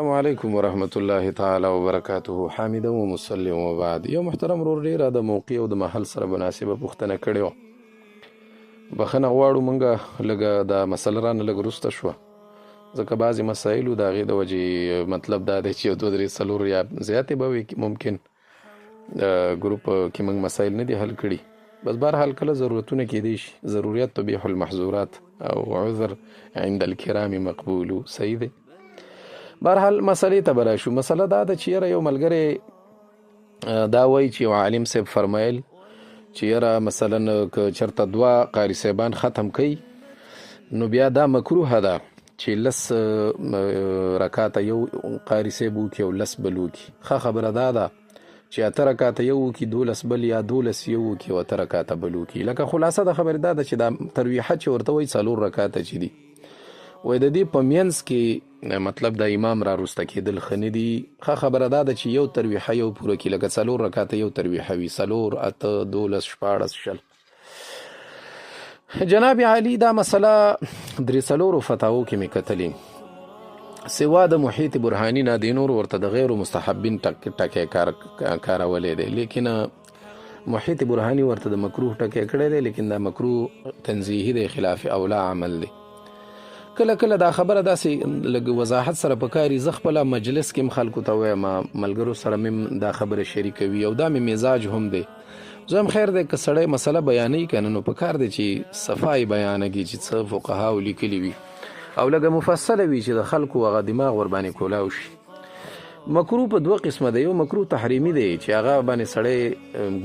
السلام علیکم ورحمت الله تعالی وبرکاته. حامد و مسلم و بعد. یو محترم ورور ډیره د موقع او د محل سره مناسبه پوښتنه کړې وه. بخښنه غواړو، مونږه لږه دا مسله رانه لږ وروسته شوه، ځکه بعضې مسایلو د هغې د وجې مطلب دا دی چې یو دوه درې څلور یا زیاتې به وي، ممکن ګروپ کې مونږ مسایل نه دي حل کړي. بس بهرحال کله ضرورتونه کیدی شي، ضروریات تبیح المحظورات او عذر عند الکرام مقبولو. صحیح دی. بهرحال مسلې ته به راشو. مسله دا ده چې یاره یو ملګری دا وایي چې یو عالم صاحب فرمایل چې یاره مثلا که چېرته دوه قاري صاحبان ختم کوي نو بیا دا مکروه ده چې لس رکاته یو قاري صاحب وکړي او لس بل وکړي. ښه خبره دا ده چې اته رکاته یو وکړي، 12 بل یا 12 یو وکړي او اته رکاته بل وکړي. لکه خلاصه د خبرې دا ده چې دا ترویحه چې ورته وایي 4 رکاته چې دي، وایي د دې په منځ کې مطلب د امام را رسته کېدل ښه نه دي. ښه خبره دا ده چې یو ترویحه یو پوره کړي، لکه 4 رکاته یو ترویحه وي، 4 8 12 14 شل. جناب عالی دا مسله 3 فتاوو کې مې کتلې، سوا د محیط برهانی نه د نور ورته د غیر مستحبین ټکی کارولی دی، لیکن محیط برهانی ورته د مکروه ټکی کړی دی، لیکن دا مکروه تنزیهی دی، خلاف اولا عمل دی. کله کله دا خبره داسې لږ وضاحت سره پکاري. زه خپله مجلس کې خلکو ته وایم، ملګرو سره مې دا خبره شریکوي او دا مې مزاج هم دی. زه هم خیر دی که سړی مسله بیانوي که نه، نو پکار دی چې صفای بیانږي، چې څه فقهاو لیکلي وي او لږه مفصله وي چې د خلکو هغه دماغ ورباندې کولاو شي. مکروه په 2 قسمه دی. یو مکروه تحریمي دی چې هغه باندې سړی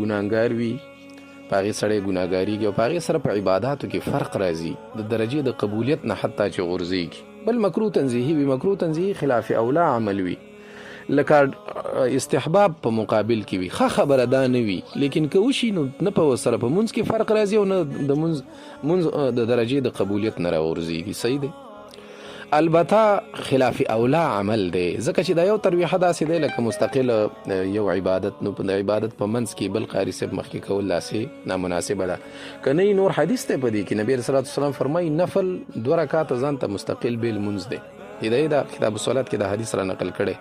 ګناهګار وي، په هغې سړی ګناهګاریږي او په هغې سره په عباداتو کې فرق راځي، د درجې د قبولیت نه حتی چې غورځېږي. بل مکروه تنزیهي وي. مکروه تنزیهي خلاف اولا عمل وي، لکه استحباب په مقابل کې وي. ښه خبره دا نه وي، لیکن که وشي نو نه په سره په منځ کې فرق راځي او نه د منځ د درجې د قبولیت نه راغورځېږي. صحیح دی. البته خلاف اولا عمل دی، ځکه چې دا یو ترویحه داسې دی لکه مستقل یو عبادت، نو د عبادت په منځ کې بل قاري صاحب مخکې کول داسې نامناسبه ده. که نه نور حدیث دی په دې کې، نبي صلی الله علیه وسلم فرمایي نفل 2 رکعاته ځان ته مستقل بیل منځ دی. دا کتاب الصلات کې دا حدیث را نقل کړی،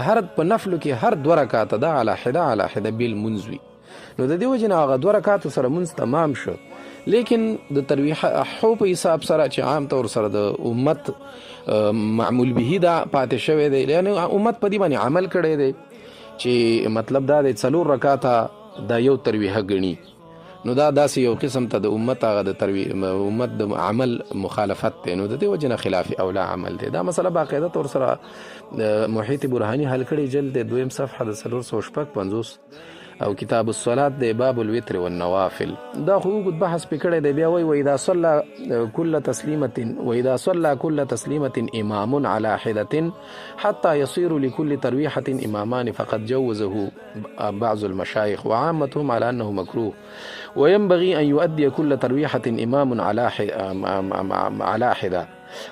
هر په نفلو کې هر 2 رکعاته دا علی حده بیل منځ وي. نو د دې وجې نه هغه 2 رکعاتو سره منځ تمام شو، لیکن د ترویحو په حساب سره چې عام طور سره د امت معمول به دا پاتې شوی دی، یعنی امت په دې باندې عمل کړی دی چې مطلب دا دی 4 رکعاته دا یو ترویحه ګڼي. نو دا داسې یو قسم ته د امت هغه د امت د عمل مخالفت دی، نو د دې وجې نه خلاف اولا عمل دی. دا مسله باقاعده طور سره محیط برهانی حل کړی، جلد 2 صفحه د 455 او کتاب الصلات دی، باب الوتر والنوافل. دا خو اوږد بحث پې کړی دی. بیا وایي واذا صلى كل تسلیمة امام على حدة حتى يصير لكل ترويحة امامان فقد جوزه بعض المشايخ وعامتهم على انه مكروه، وينبغي ان يؤدي كل ترويحة امام على حدة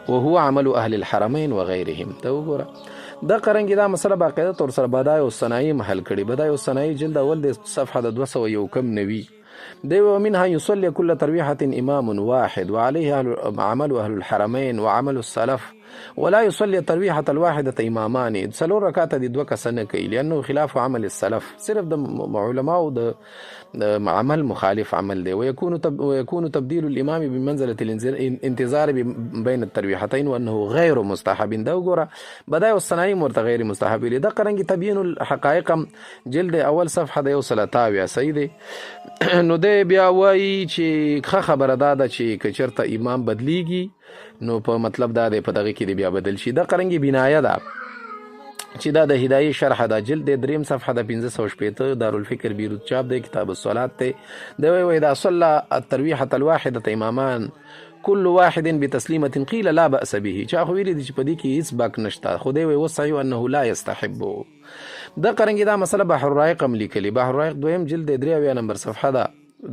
وهو عمل اهل الحرمين وغيرهم. ته وګوره دا قرنګي دا مسله باقاعده طور سره بدایع الصنایع محل کړي. بدایع الصنایع جلد اول د صفحه د 291 دی. ومنها يصلي كل ترويحة امام واحد وعليه عمل اهل الحرمين وعمل السلف ولا يصلي الترويحة الواحدة امامان. 4 رکعاته دي 2 کس نه کوي، لانه خلاف عمل السلف، صرف د علماء د عمل مخالف عمل دی. ويكون تبديل الامام بمنزلة الانتظار بين الترويحتين وانه غير مستحب. دا وګوره بدایع الصنایع مرته غیر مستحب دی. دا قرنګي تبیین الحقائق جلد اول صفحه د 123. صحیح دی. نو دی بیا وایي چې ښه خبره دا ده چې که چېرته امام بدلیږي نو په مطلب دا دی په دغه کې دی بیا بدل شي. دا قرنګي بنایه ده چې دا د هدایې شرح ده، جلد 3 صفحه د 560 دارالفکر بیروت چاپ دی، کتاب الصلات دی. دی وایي اذا صلى الترويحة الواحدة امامان كل واحد بتسلیمة قیل لا بأس به. چا خو ویلي دي چې په دې کې هیڅ باک نشته، خو دی وایي والصحیح انه لا يستحب. دا قرنګي دا مسله بحر الرائق هم لیکلي. بحر الرائق 2 جلد 3 نمبر صفحه ده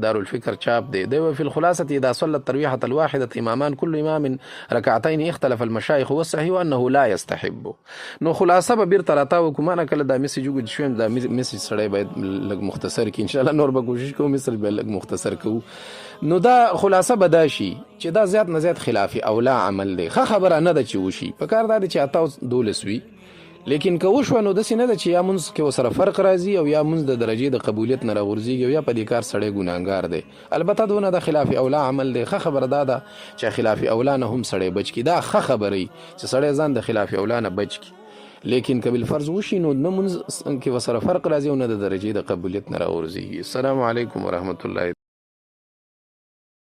دارالفکر چاپ دی فی الخلاصة اذا صلى الترویحة الواحدة امامان كل امام رکعتين اختلف المشایخ والصحیح انه لا يستحب. نو خلاصه به بیرته راتاو کوم نه کله دا میسج وګد شوم دا میسج سړی باید لږ مختصر کی ان شاء الله نور به کوشش کوم مثل به لږ مختصر کو. نو دا خلاصه به دا شي چې دا زیات نه زیات خلاف اولا عمل دی. خبره نه ده چې وشي په کار دا چې اتا دولس وي لیکن که وشو نو داسې نه ده چې یا مونځ کې ورسره فرق راځي او یا مونځ د درجې د قبولیت نه راغورځېږي او یا په دې کار سړی ګناهګار دی. البته دونه د خلاف اولا عمل دی. خبره دا ده چې خلاف اولا نه هم سړی بچ کی. دا خبره چې سړی ځان د خلاف اولا نه بچ کی، لیکن که بالفرض وشي نو نه مونځ کې ورسره فرق راځي او نه د درجې د قبولیت نه راغورځېږي. السلام علیکم ورحمت الله.